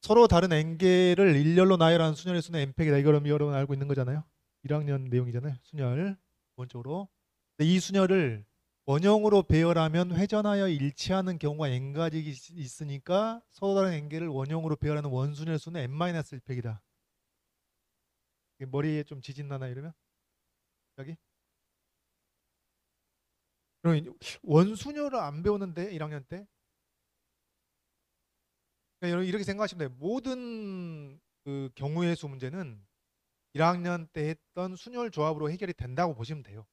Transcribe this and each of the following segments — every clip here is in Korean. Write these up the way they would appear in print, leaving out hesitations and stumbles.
서로 다른 앵겔을 일렬로 나열하는 순열의 수는 n팩이다. 이걸 여러분 알고 있는 거잖아요. 1학년 내용이잖아요. 순열 기본적으로. 근데 이 순열을 원형으로 배열하면 회전하여 일치하는 경우가 n가지 있으니까 서로 다른 앵겔을 원형으로 배열하는 원순열 수는 n-1팩이다. 머리에 좀 지진 나나 이러면? 여기? 그럼 원순열을 안 배우는데 1학년 때? 그러니까 여러분 이렇게 생각하시면 돼요. 모든 그 경우의 수 문제는 1학년 때 했던 순열 조합으로 해결이 된다고 보시면 돼요.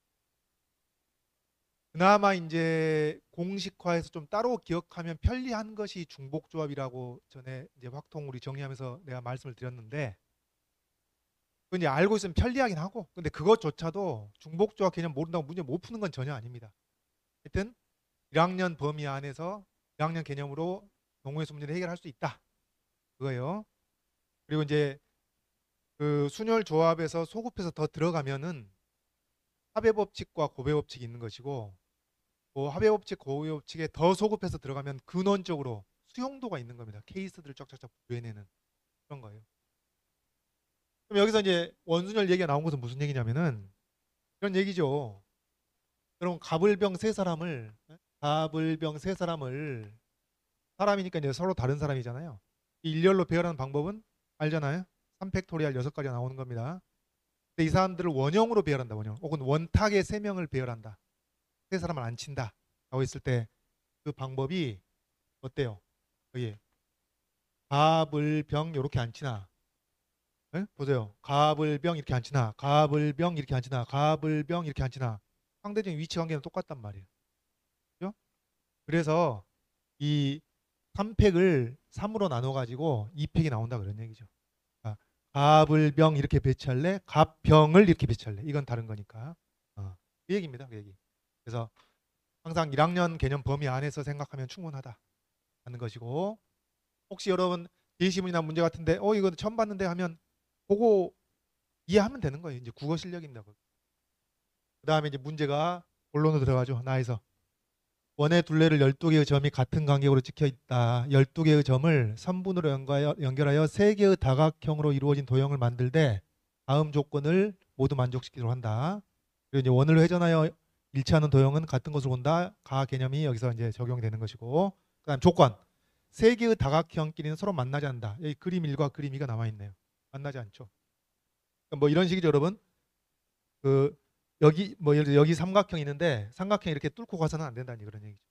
그나마 이제 공식화해서 좀 따로 기억하면 편리한 것이 중복조합이라고 전에 이제 확통 우리 정리하면서 내가 말씀을 드렸는데 그건 이제 알고 있으면 편리하긴 하고 근데 그것조차도 중복조합 개념 모른다고 문제 못 푸는 건 전혀 아닙니다. 하여튼 1학년 범위 안에서 1학년 개념으로 경우의 수 문제를 해결할 수 있다. 그거예요. 그리고 이제 그 순열 조합에서 소급해서 더 들어가면은 합의 법칙과 고배 법칙이 있는 것이고 그 합의 법칙, 고배 법칙에 더 소급해서 들어가면 근원적으로 수용도가 있는 겁니다. 케이스들을 쫙쫙쫙 구해내는 그런 거예요. 그럼 여기서 이제 원순열 얘기가 나온 것은 무슨 얘기냐면은 이런 얘기죠. 그럼 가불병 세 사람을 사람이니까 이제 서로 다른 사람이잖아요. 이 일렬로 배열하는 방법은 알잖아요. 3팩토리알 6가지가 나오는 겁니다. 근데 이 사람들을 원형으로 배열한다. 원형. 혹은 원탁의 3명을 배열한다. 세 사람을 안 친다. 라고 했을 때 그 방법이 어때요? 여기 가불병 이렇게 안 치나? 네? 보세요. 가불병 이렇게 안 치나? 가불병 이렇게 안 치나? 가불병 이렇게 안 치나? 상대적인 위치 관계는 똑같단 말이에요. 그죠? 그래서 이 3팩을 3으로 나눠 가지고 2팩이 나온다 그런 얘기죠. 아, 갑을병 이렇게 배치할래? 갑병을 이렇게 배치할래? 이건 다른 거니까. 그 얘기입니다. 그 얘기. 그래서 항상 1학년 개념 범위 안에서 생각하면 충분하다 하는 것이고 혹시 여러분 예시문이나 문제 같은데 이거 처음 봤는데 하면 보고 이해하면 되는 거예요. 이제 국어 실력입니다. 그 다음에 이제 문제가 본론으로 들어가죠. 나에서 원의 둘레를 12개의 점이 같은 간격으로 찍혀 있다. 12개의 점을 선분으로 연결하여 3개의 다각형으로 이루어진 도형을 만들되 다음 조건을 모두 만족시키도록 한다. 그리고 이제 원을 회전하여 일치하는 도형은 같은 것을 본다. 가 개념이 여기서 이제 적용이 되는 것이고 그다음 조건 3개의 다각형끼리는 서로 만나지 않는다. 여기 그림 1과 그림 2가 남아 있네요. 만나지 않죠. 그러니까 뭐 이런 식이죠, 여러분. 그 여기 뭐 예를 들어 여기 삼각형이 있는데 삼각형 이렇게 뚫고 가서는 안 된다는 그런 얘기죠.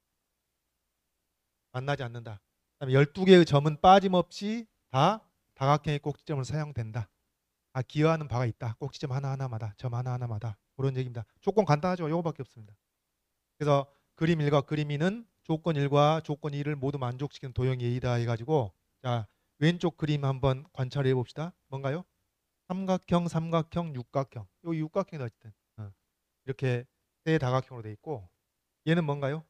만나지 않는다. 그다음에 12개의 점은 빠짐없이 다 다각형의 꼭지점으로 사용된다. 기여하는 바가 있다. 꼭지점 하나하나마다 점 하나하나마다 그런 얘기입니다. 조건 간단하죠. 요거밖에 없습니다. 그래서 그림 1과 그림 2는 조건 1과 조건 2를 모두 만족시키는 도형이 A다 해가지고 자 왼쪽 그림 한번 관찰해 봅시다. 뭔가요? 삼각형, 삼각형, 육각형. 요 육각형이다 어쨌든. 이렇게 세 다각형으로 돼 있고 얘는 뭔가요?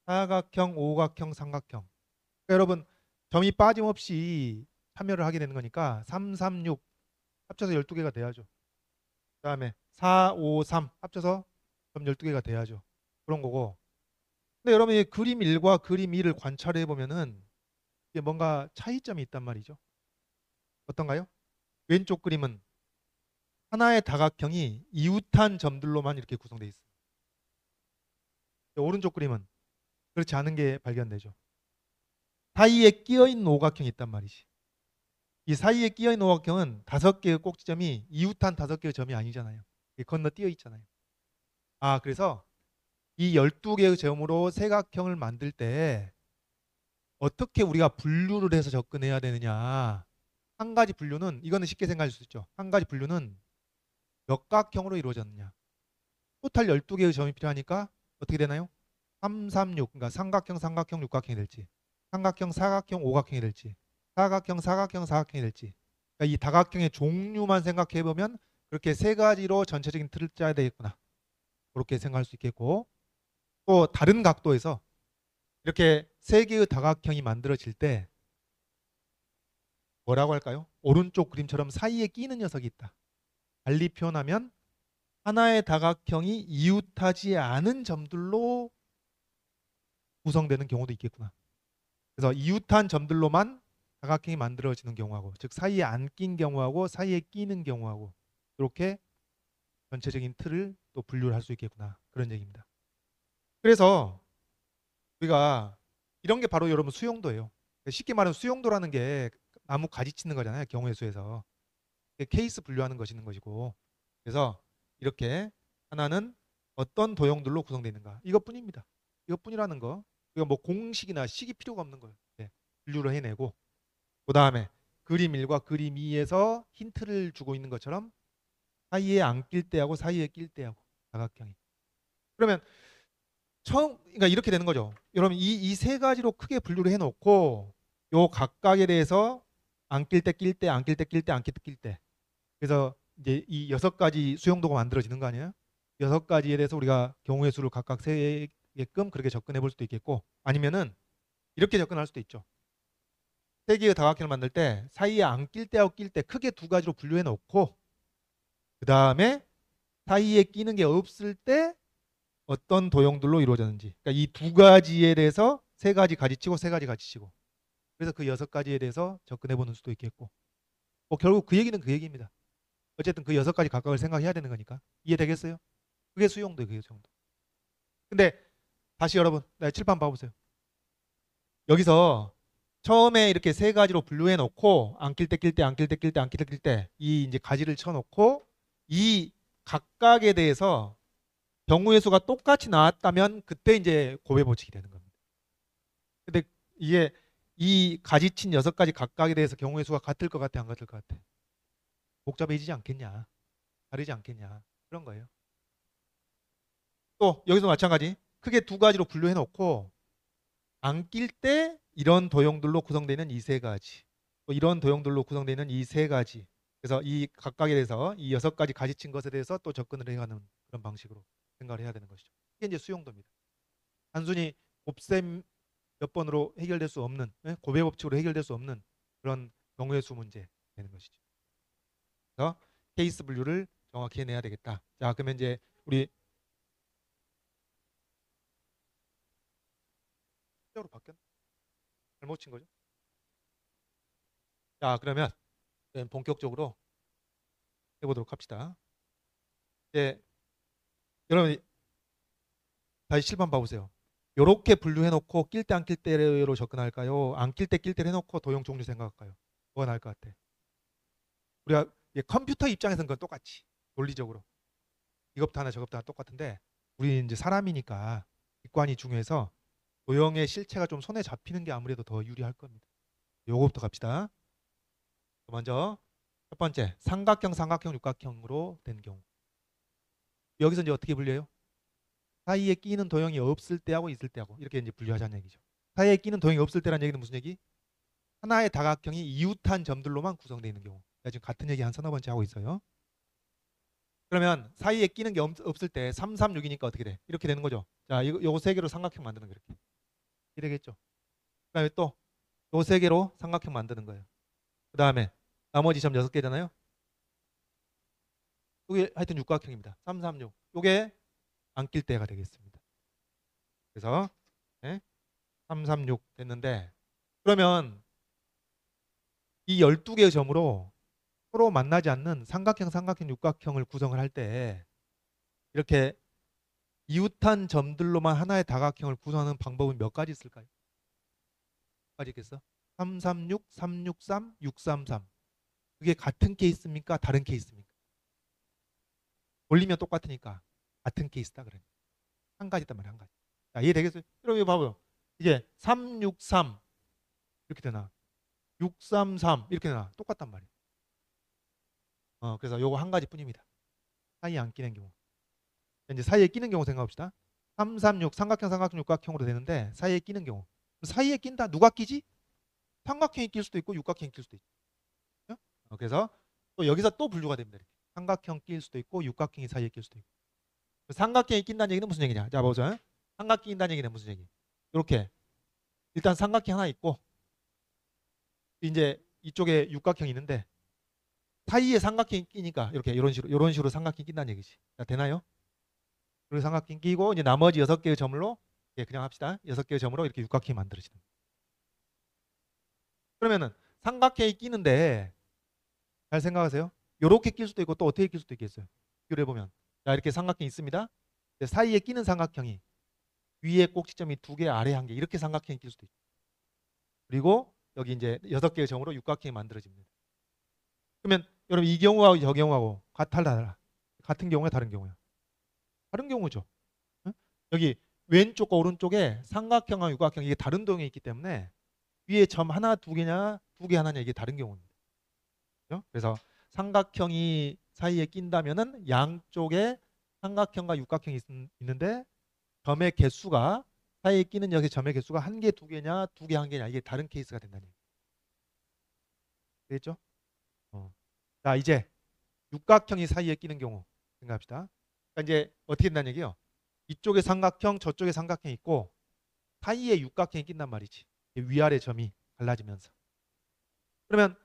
사각형, 오각형, 삼각형. 그러니까 여러분 점이 빠짐없이 참여를 하게 되는 거니까 3, 3, 6 합쳐서 12개가 돼야죠. 그다음에 4, 5, 3 합쳐서 점 12개가 돼야죠. 그런 거고. 근데 여러분 이 그림 1과 그림 2를 관찰해 보면은 이게 뭔가 차이점이 있단 말이죠. 어떤가요? 왼쪽 그림은 하나의 다각형이 이웃한 점들로만 이렇게 구성되어 있어요. 오른쪽 그림은 그렇지 않은 게 발견되죠. 사이에 끼어 있는 오각형이 있단 말이지. 이 사이에 끼어 있는 오각형은 5개의 꼭지점이 이웃한 5개의 점이 아니잖아요. 건너뛰어 있잖아요. 그래서 이 12개의 점으로 세각형을 만들 때 어떻게 우리가 분류를 해서 접근해야 되느냐. 한 가지 분류는 이거는 쉽게 생각할 수 있죠. 한 가지 분류는 몇 각형으로 이루어졌느냐. 토탈 12개의 점이 필요하니까 어떻게 되나요? 3, 3, 6. 그러니까 삼각형, 삼각형, 육각형이 될지 삼각형, 사각형, 오각형이 될지 사각형, 사각형, 사각형이 될지 그러니까 이 다각형의 종류만 생각해 보면 그렇게 세 가지로 전체적인 틀을 짜야 되겠구나. 그렇게 생각할 수 있겠고 또 다른 각도에서 이렇게 세 개의 다각형이 만들어질 때 뭐라고 할까요? 오른쪽 그림처럼 사이에 끼는 녀석이 있다. 달리 표현하면 하나의 다각형이 이웃하지 않은 점들로 구성되는 경우도 있겠구나. 그래서 이웃한 점들로만 사각형이 만들어지는 경우하고, 즉 사이에 안 낀 경우하고 사이에 끼는 경우하고, 이렇게 전체적인 틀을 또 분류를 할 수 있겠구나, 그런 얘기입니다. 그래서 우리가 이런 게 바로 여러분 수용도예요. 쉽게 말하면 수용도라는 게 나무 가지 치는 거잖아요, 경우의 수에서. 케이스 분류하는 것이는 것이고, 그래서 이렇게 하나는 어떤 도형들로 구성되어 있는가, 이것뿐입니다. 이것뿐이라는 거. 이거 뭐 공식이나 식이 필요가 없는 거예요. 네, 분류를 해내고, 그 다음에 그림 1과 그림 2에서 힌트를 주고 있는 것처럼 사이에 안 낄 때하고 사이에 낄 때하고 사각형이. 그러면 그러니까 이렇게 되는 거죠. 여러분 이 세 가지로 크게 분류를 해놓고 요 각각에 대해서 안 낄 때 낄 때, 안 낄 때 낄 때, 안 낄 때 낄 때. 그래서 이제 이 6가지 수용도가 만들어지는 거 아니에요? 6가지에 대해서 우리가 경우의 수를 각각 세게끔 그렇게 접근해 볼 수도 있겠고, 아니면은 이렇게 접근할 수도 있죠. 세 개의 다각형을 만들 때 사이에 안 낄 때하고 낄 때 크게 두 가지로 분류해 놓고, 그 다음에 사이에 끼는 게 없을 때 어떤 도형들로 이루어졌는지. 그러니까 이 두 가지에 대해서 세 가지 가지치고 세 가지 가지치고. 그래서 그 6가지에 대해서 접근해 보는 수도 있겠고. 뭐 결국 그 얘기는 그 얘기입니다. 어쨌든 그 6가지 각각을 생각해야 되는 거니까. 이해되겠어요? 그게 수용도, 그게 수용도. 근데 다시 여러분, 칠판 봐보세요. 여기서 처음에 이렇게 세 가지로 분류해 놓고 안 낄 때 낄 때, 안 낄 때 낄 때, 안 낄 때 낄 때 이 이제 가지를 쳐 놓고 이 각각에 대해서 경우의 수가 똑같이 나왔다면 그때 이제 고배 법칙이 되는 겁니다. 근데 이게 이 가지친 6가지 각각에 대해서 경우의 수가 같을 것 같아, 안 같을 것 같아? 복잡해지지 않겠냐, 다르지 않겠냐, 그런 거예요. 또 여기서 마찬가지 크게 두 가지로 분류해 놓고 안 낄 때 이런 도형들로 구성되는 이 세 가지, 또 이런 도형들로 구성되는 이 세 가지. 그래서 이 각각에 대해서 이 6가지 가지친 것에 대해서 또 접근을 해가는 그런 방식으로 생각을 해야 되는 것이죠. 이게 이제 수용도입니다. 단순히 곱셈 몇 번으로 해결될 수 없는, 고배 법칙으로 해결될 수 없는 그런 경우의 수 문제 되는 것이죠. 그래서 케이스 분류를 정확히 해내야 되겠다. 자, 그러면 이제 우리 숫자로 바뀌었나? 잘못 친 거죠? 자, 그러면 본격적으로 해보도록 합시다. 이제 여러분 다시 칠판 봐보세요. 이렇게 분류해놓고 낄 때 안 낄 때로 접근할까요? 안 낄 때 낄 때 해놓고 도형 종류 생각할까요? 뭐가 나을 것 같아? 우리가 컴퓨터 입장에서는 그건 똑같이 논리적으로 이것부터 하나 저것부터 하나 똑같은데, 우리 이제 사람이니까 직관이 중요해서 도형의 실체가 좀 손에 잡히는 게 아무래도 더 유리할 겁니다. 요거부터 갑시다. 먼저 첫 번째 삼각형, 삼각형, 육각형으로 된 경우. 여기서 이제 어떻게 분류해요? 사이에 끼는 도형이 없을 때하고 있을 때하고 이렇게 이제 분류하자는 얘기죠. 사이에 끼는 도형이 없을 때라는 얘기는 무슨 얘기? 하나의 다각형이 이웃한 점들로만 구성되어 있는 경우. 지금 같은 얘기 한 서너 번째 하고 있어요. 그러면 사이에 끼는 게 없을 때 3, 3, 6이니까 어떻게 돼? 이렇게 되는 거죠. 자, 요거 세 개로 삼각형 만드는 거 이렇게. 이래겠죠. 그다음에 또 요 세 개로 삼각형 만드는 거예요. 그다음에 나머지 점 6개잖아요. 이게 하여튼 육각형입니다. 3, 3, 6. 요게 안 낄 때가 되겠습니다. 그래서 3, 3, 6 됐는데, 그러면 이 12개의 점으로 서로 만나지 않는 삼각형, 삼각형, 육각형을 구성을 할 때 이렇게 이웃한 점들로만 하나의 다각형을 구성하는 방법은 몇 가지 있을까요? 몇 가지 있겠어? 3, 3, 6, 3, 6, 3, 6, 3, 3. 그게 같은 케이스입니까? 다른 케이스입니까? 돌리면 똑같으니까 같은 케이스다 그래. 한 가지단 말이야, 한 가지. 자, 이해되겠어요? 여러분 이거 봐봐요. 이게 3, 6, 3 이렇게 되나? 6, 3, 3 이렇게 되나? 똑같단 말이에요. 그래서 요거 한 가지뿐입니다. 사이에 안 끼는 경우. 이제 사이에 끼는 경우 생각합시다. 3, 3, 6 삼각형, 삼각형, 육각형으로 되는데 사이에 끼는 경우. 사이에 낀다. 누가 끼지? 삼각형이 낄 수도 있고 육각형이 낄 수도 있죠. 그래서 또 여기서 또 분류가 됩니다. 이렇게. 삼각형 낄 수도 있고 육각형이 사이에 낄 수도 있고. 삼각형이 낀다는 얘기는 무슨 얘기냐? 자, 보자. 삼각형이 낀다는 얘기는 무슨 얘기? 이렇게 일단 삼각형 하나 있고 이제 이쪽에 육각형이 있는데 사이에 삼각형이 끼니까 이렇게 이런 식으로 삼각형이 낀다는 얘기지. 자, 되나요? 그리고 삼각형 끼고 이제 나머지 6개의 점으로 그냥 합시다. 6개의 점으로 이렇게 육각형이 만들어지는. 그러면은 삼각형이 끼는데 잘 생각하세요. 요렇게 낄 수도 있고 또 어떻게 낄 수도 있겠어요. 비교를 해보면 자 이렇게 삼각형이 있습니다. 사이에 끼는 삼각형이 위에 꼭지점이 2개 아래 1개 이렇게 삼각형이 낄 수도 있죠. 그리고 여기 이제 6개의 점으로 육각형이 만들어집니다. 그러면 여러분 이 경우하고 저 경우하고 달라. 같은 경우야 다른 경우야. 다른 경우죠. 응? 여기 왼쪽과 오른쪽에 삼각형과 육각형 이게 다른 도형이 있기 때문에 위에 점 하나 2개냐 2개 하나냐 이게 다른 경우입니다. 그렇죠? 그래서 삼각형이 사이에 낀다면은 양쪽에 삼각형과 육각형이 있는데 점의 개수가 사이에 끼는 여기 점의 개수가 1개 2개냐 2개 1개냐 이게 다른 케이스가 된다는 얘기죠. 되겠죠? 자 이제 육각형이 사이에 끼는 경우 생각합시다. 그러니까 이제 어떻게 된다는 얘기예요? 이쪽에 삼각형 저쪽에 삼각형이 있고 사이에 육각형이 낀단 말이지. 위아래 점이 갈라지면서. 그러면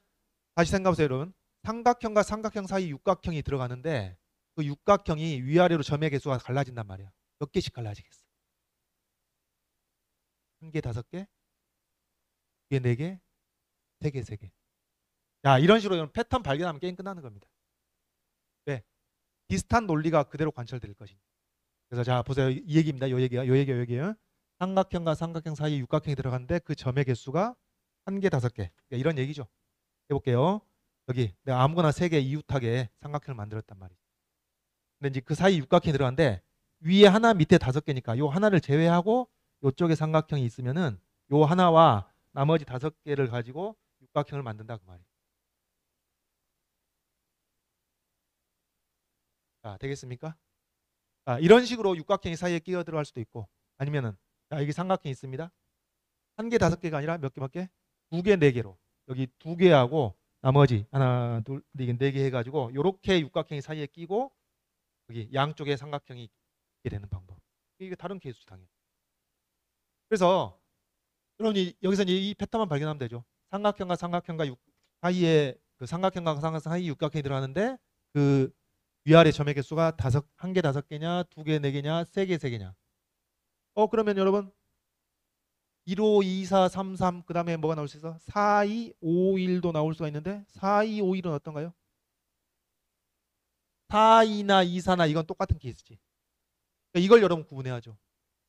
다시 생각해보세요 여러분. 삼각형과 삼각형 사이 육각형이 들어가는데 그 육각형이 위아래로 점의 개수가 갈라진단 말이야. 몇 개씩 갈라지겠어? 1개, 5개, 2개, 4개, 3개, 3개. 자 이런 식으로 패턴 발견하면 게임 끝나는 겁니다. 네. 비슷한 논리가 그대로 관철될 것이니. 그래서 자 보세요. 이 얘기입니다. 요 얘기예요. 삼각형과 삼각형 사이에 육각형이 들어갔는데 그 점의 개수가 1개, 5개. 그러니까 이런 얘기죠. 해볼게요. 여기 내가 아무거나 3개 이웃하게 삼각형을 만들었단 말이죠. 근데 이제 그 사이 육각형이 들어갔는데 위에 하나 밑에 5개니까 요 하나를 제외하고 요쪽에 삼각형이 있으면은 요 하나와 나머지 5개를 가지고 육각형을 만든다 그 말이에요. 자, 되겠습니까? 자, 이런 식으로 육각형이 사이에 끼어 들어갈 수도 있고 아니면은 자, 여기 삼각형이 있습니다. 1개, 5개가 아니라 몇 개밖에? 2개, 4개로 여기 2개하고 나머지 하나, 둘, 4개 해가지고 요렇게 육각형이 사이에 끼고 여기 양쪽에 삼각형이 있게 되는 방법. 이게 다른 케이스 당연히. 그래서 여러분이 여기서 이제 이 패턴만 발견하면 되죠. 삼각형과 삼각형과 사이에 그 삼각형과 삼각형 사이 육각형이 들어가는데 그 위아래 점의 개수가 1개, 5개냐, 2개, 4개냐, 3개, 3개냐. 그러면 여러분 1호, 2, 4, 3, 3 그 다음에 뭐가 나올 수 있어? 4, 2, 5, 1도 나올 수가 있는데 4, 2, 5, 1은 어떤가요? 4, 2나 2, 4나 이건 똑같은 케이스지. 그러니까 이걸 여러분 구분해야죠.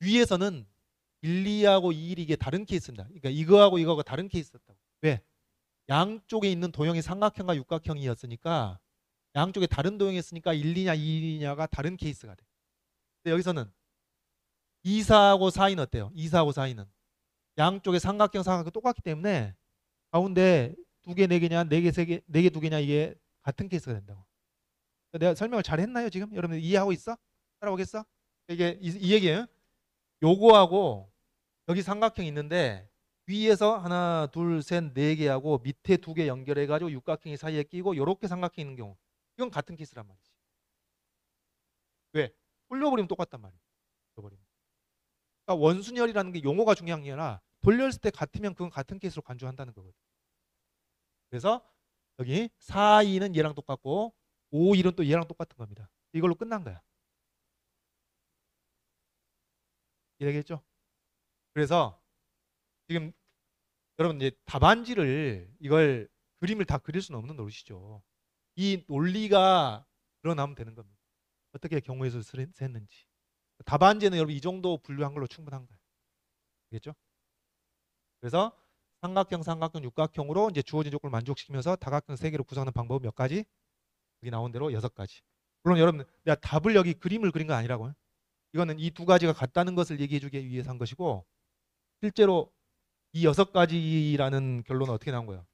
위에서는 1, 2하고 2, 1 이게 다른 케이스입니다. 그러니까 이거하고 이거하고 다른 케이스였다고. 왜? 양쪽에 있는 도형이 삼각형과 육각형이었으니까 양쪽에 다른 도형이었으니까 1, 2냐 2, 2냐가 다른 케이스가 돼. 근데 여기서는 2, 4하고 4이는 어때요? 2, 4하고 4이는 양쪽에 삼각형 삼각형 똑같기 때문에 가운데 2개 4개냐 4개 3개 4개 2개냐 이게 같은 케이스가 된다고. 내가 설명을 잘 했나요 지금? 여러분 이해하고 있어? 따라오겠어? 이게 이 얘기예요. 요거하고 여기 삼각형이 있는데 위에서 하나 둘 셋 4개 하고 밑에 2개 연결해 가지고 육각형이 사이에 끼고 요렇게 삼각형이 있는 경우 이건 같은 케이스란 말이지. 왜? 돌려버리면 똑같단 말이야. 돌려버리면. 그러니까 원순열이라는 게 용어가 중요한 게 아니라 돌렸을 때 같으면 그건 같은 케이스로 간주한다는 거거든. 그래서 여기 4, 2는 얘랑 똑같고 5, 1은 또 얘랑 똑같은 겁니다. 이걸로 끝난 거야. 이해되겠죠? 그래서 지금 여러분 이제 답안지를 이걸 그림을 다 그릴 수는 없는 노릇이죠. 이 논리가 드러나면 되는 겁니다. 어떻게 경우의 수를 셌는지. 답안지는 여러분 이 정도 분류한 걸로 충분한 거예요. 알겠죠? 그래서 삼각형, 육각형으로 이제 주어진 조건을 만족시키면서 다각형 3개로 구성하는 방법은 몇 가지? 여기 나온 대로 6가지. 물론 여러분 내가 답을 여기 그림을 그린 건 아니라고요. 이거는 이 2가지가 같다는 것을 얘기해 주기 위해서 한 것이고 실제로 이 6가지라는 결론은 어떻게 나온 거예요?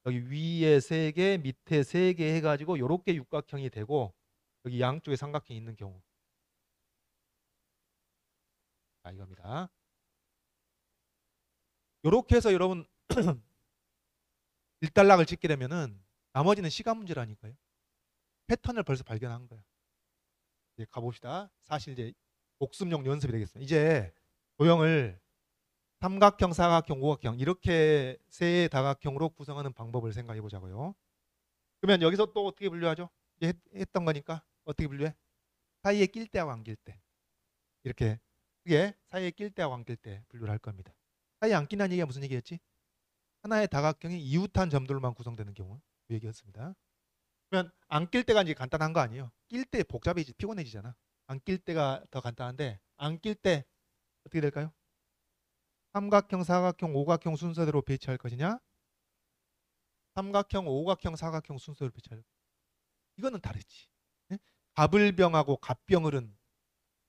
여기 위에 3개, 밑에 3개 해가지고 이렇게 육각형이 되고 여기 양쪽에 삼각형이 있는 경우. 자, 이겁니다. 이렇게 해서 여러분 1단락을 찍게 되면은 나머지는 시간 문제라니까요. 패턴을 벌써 발견한 거예요. 이제 가봅시다. 사실 이제 복습용 연습이 되겠습니다. 이제 도형을 삼각형, 사각형, 오각형 이렇게 세 다각형으로 구성하는 방법을 생각해 보자고요. 그러면 여기서 또 어떻게 분류하죠? 이제 했던 거니까 어떻게 분류해? 사이에 낄 때하고 안 낄 때. 이렇게 그게 사이에 낄 때하고 안 낄 때 분류를 할 겁니다. 사이에 안 끼는 얘기가 무슨 얘기였지? 하나의 다각형이 이웃한 점들로만 구성되는 경우 그 얘기였습니다. 그러면 안 낄 때가 이제 간단한 거 아니에요. 낄 때 복잡해지 피곤해지잖아. 안 낄 때가 더 간단한데 안 낄 때 어떻게 될까요? 삼각형, 사각형, 오각형 순서대로 배치할 것이냐? 삼각형, 오각형, 사각형 순서대로 배치할 것이냐? 이거는 다르지. 네? 가불병하고 갑병을은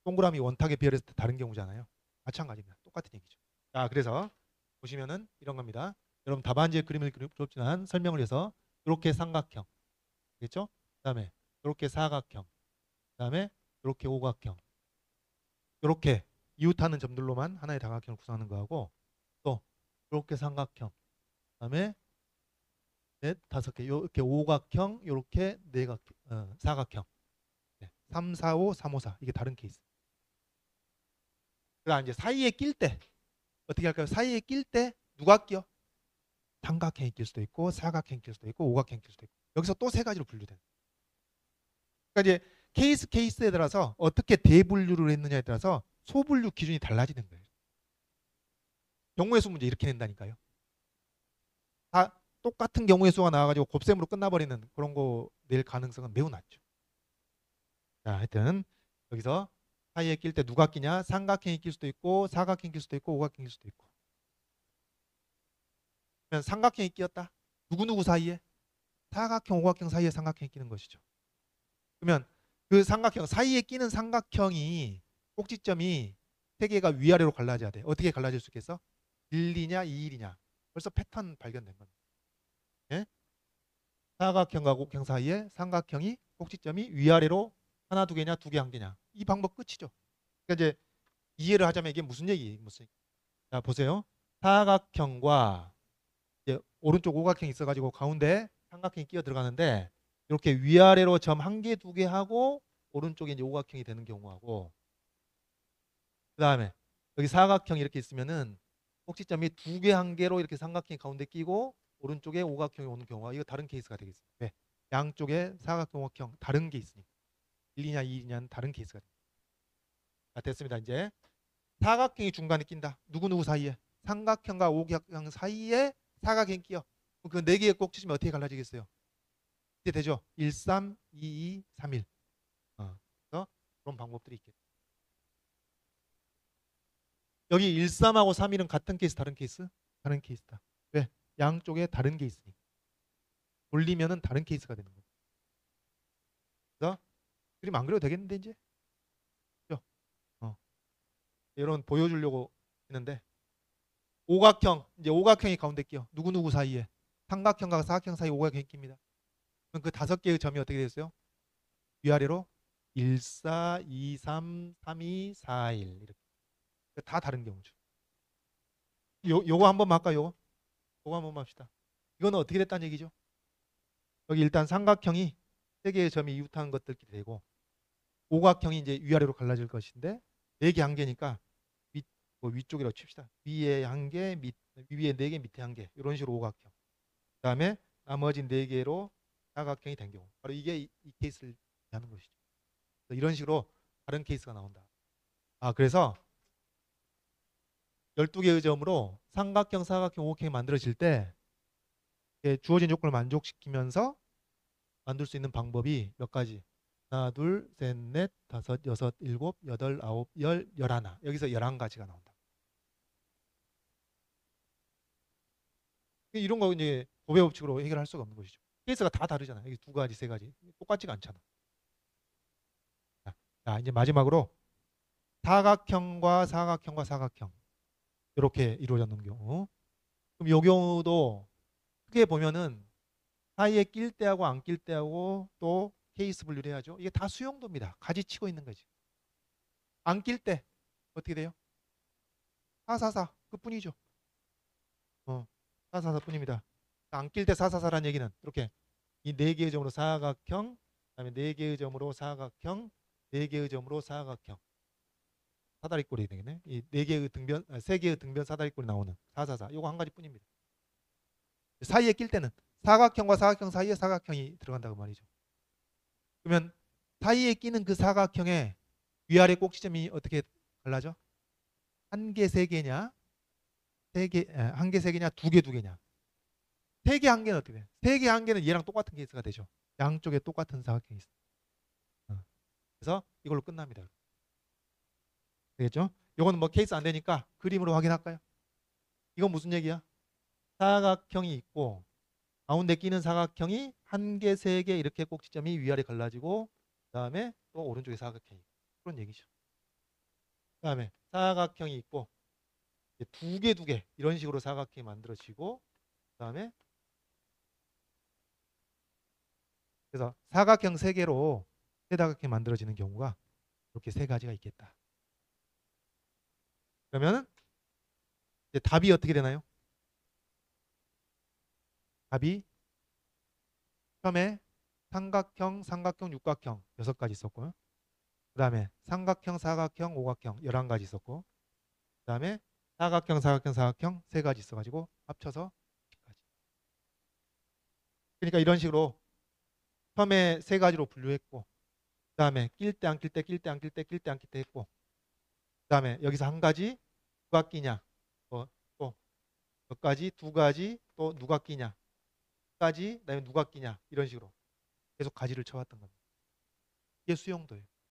동그라미 원탁에 비례했을 때 다른 경우잖아요. 마찬가지입니다. 똑같은 얘기죠. 자, 그래서 보시면은 이런 겁니다. 여러분 답안지에 그림을 그렸지만 설명을 해서 이렇게 삼각형, 그렇죠? 그다음에 이렇게 사각형, 그다음에 이렇게 오각형, 이렇게 이웃하는 점들로만 하나의 다각형을 구성하는 거하고 또 이렇게 삼각형, 그다음에 넷, 다섯 개, 이렇게 오각형, 이렇게 사각형, 네, 3, 4, 5, 3, 5, 4 이게 다른 케이스. 그다음 이제 사이에 낄 때 어떻게 할까요? 사이에 낄 때 누가 껴? 삼각형이 낄 수도 있고 사각형이 낄 수도 있고 오각형이 낄 수도 있고 여기서 또 세 가지로 분류돼요. 그러니까 이제 케이스에 따라서 어떻게 대분류를 했느냐에 따라서 소분류 기준이 달라지는 거예요. 경우의 수 문제 이렇게 낸다니까요. 다 똑같은 경우의 수가 나와가지고 곱셈으로 끝나버리는 그런 거 낼 가능성은 매우 낮죠. 자, 하여튼 여기서 사이에 낄 때 누가 끼냐? 삼각형이 낄 수도 있고 사각형이 낄 수도 있고 오각형이 낄 수도 있고. 그러면 삼각형이 끼었다. 누구누구 사이에? 사각형, 오각형 사이에 삼각형이 끼는 것이죠. 그러면 그 삼각형 사이에 끼는 삼각형이 꼭지점이 세 개가 위아래로 갈라져야 돼. 어떻게 갈라질 수 있겠어? 1이냐 2일이냐. 벌써 패턴 발견된 겁니다. 예? 사각형과 곡형 사이에 삼각형이 꼭지점이 위아래로 하나 두 개냐 두 개 한 개냐. 이 방법 끝이죠. 그러니까 이제 이해를 하자면 이게 무슨 얘기예요? 자, 보세요. 사각형과 이제 오른쪽 오각형이 있어가지고 가운데 삼각형이 끼어 들어가는데 이렇게 위아래로 점 한 개, 두 개 하고 오른쪽에 이제 오각형이 되는 경우하고 그 다음에 여기 사각형이 이렇게 있으면은 꼭지점이 두 개, 한 개로 이렇게 삼각형이 가운데 끼고 오른쪽에 오각형이 오는 경우가 이거 다른 케이스가 되겠습니다. 네. 양쪽에 사각형, 오각형 다른 게 있으니까 1이냐 2이냐는 다른 케이스가 됩니다. 자, 됐습니다. 이제 사각형이 중간에 낀다. 누구누구 사이에? 삼각형과 오각형 사이에 사각형이 끼어. 그 네 개의 꼭지점이 어떻게 갈라지겠어요? 이게 되죠. 1, 3, 2, 2, 3, 1. 그래서 그런 방법들이 있겠죠. 여기 1, 3하고 3, 1은 같은 케이스, 다른 케이스? 다른 케이스다. 왜? 양쪽에 다른 게 있으니까. 돌리면은 다른 케이스가 되는 거예요. 그래서 그림 안 그려도 되겠는데 이제? 그죠? 이런 보여주려고 했는데 오각형, 이제 오각형이 가운데 끼어. 누구누구 사이에? 삼각형과 사각형 사이에 오각형이 낍니다. 그럼 그 다섯 개의 점이 어떻게 됐어요? 위아래로 1, 4, 2, 3, 3, 2, 4, 1 이렇게. 다 다른 경우죠. 요거 한번 할까요? 요거 한번 합시다. 이거는 어떻게 됐다는 얘기죠? 여기 일단 삼각형이 세 개의 점이 이웃한 것들끼리 되고 오각형이 이제 위아래로 갈라질 것인데 네 개 한 개니까 위쪽이라고 칩시다. 위에 한 개, 위에 네 개, 밑에 한 개 이런 식으로 오각형. 그다음에 나머지 네 개로 사각형이 된 경우 바로 이게 이 케이스를 하는 것이죠. 이런 식으로 다른 케이스가 나온다. 그래서 12개의 점으로 삼각형, 사각형, 오각형이 만들어질 때 주어진 요건을 만족시키면서 만들 수 있는 방법이 몇 가지? 하나, 둘, 셋, 넷, 다섯, 여섯, 일곱, 여덟, 아홉, 열, 열하나. 여기서 11가지가 나온다. 이런 거 이제 도배 법칙으로 해결할 수가 없는 것이죠. 케이스가 다 다르잖아요. 여기 두 가지, 세 가지. 똑같지가 않잖아. 자, 이제 마지막으로 사각형과 사각형과 사각형. 이렇게 이루어졌는 경우. 그럼 이 경우도 크게 보면은 사이에 낄 때하고 안 낄 때하고 또 케이스 분류를 해야죠. 이게 다 수용도입니다. 가지치고 있는 거지. 안 낄 때 어떻게 돼요? 444 그뿐이죠. 444 뿐입니다. 안 낄 때 444라는 얘기는 이렇게 이 네 개의 점으로 사각형, 그다음에 네 개의 점으로 사각형, 네 개의 점으로 사각형. 사다리꼴이 되겠네. 이 네 개의 등변, 세 개의 등변 사다리꼴이 나오는 444. 요거 한 가지뿐입니다. 사이에 낄 때는 사각형과 사각형 사이에 사각형이 들어간다고 말이죠. 그러면 사이에 끼는 그 사각형의 위아래 꼭지점이 어떻게 갈라져? 한 개, 세 개냐? 한 개, 세 개냐? 두 개, 두 개냐? 세 개 한계는 어떻게 돼? 세 개 한계는 얘랑 똑같은 케이스가 되죠. 양쪽에 똑같은 사각형이 있어. 그래서 이걸로 끝납니다. 되겠죠? 요거는 뭐 케이스 안 되니까 그림으로 확인할까요? 이건 무슨 얘기야? 사각형이 있고 가운데 끼는 사각형이 한 개, 세 개 이렇게 꼭지점이 위아래 갈라지고 그다음에 또 오른쪽에 사각형이 그런 얘기죠. 그다음에 사각형이 있고 두 개, 두 개 이런 식으로 사각형이 만들어지고 그다음에 그래서 사각형 세 개로 세다각형이 만들어지는 경우가 이렇게 세 가지가 있겠다. 그러면 이제 답이 어떻게 되나요? 답이 처음에 삼각형, 삼각형, 육각형 6가지 있었고요. 그 다음에 삼각형, 사각형, 오각형 11가지 있었고 그 다음에 사각형, 사각형, 사각형 3가지 있어가지고 합쳐서 10가지. 그러니까 이런 식으로 처음에 3가지로 분류했고 그 다음에 낄 때 안 낄 때, 낄 때 안 낄 때, 낄 때 안 낄 때 했고 그 다음에 여기서 한 가지 누가 끼냐 또 몇 가지, 두 가지 또 누가 끼냐 까지 그다음에 누가 끼냐 이런 식으로 계속 가지를 쳐왔던 겁니다. 이게 수용도예요.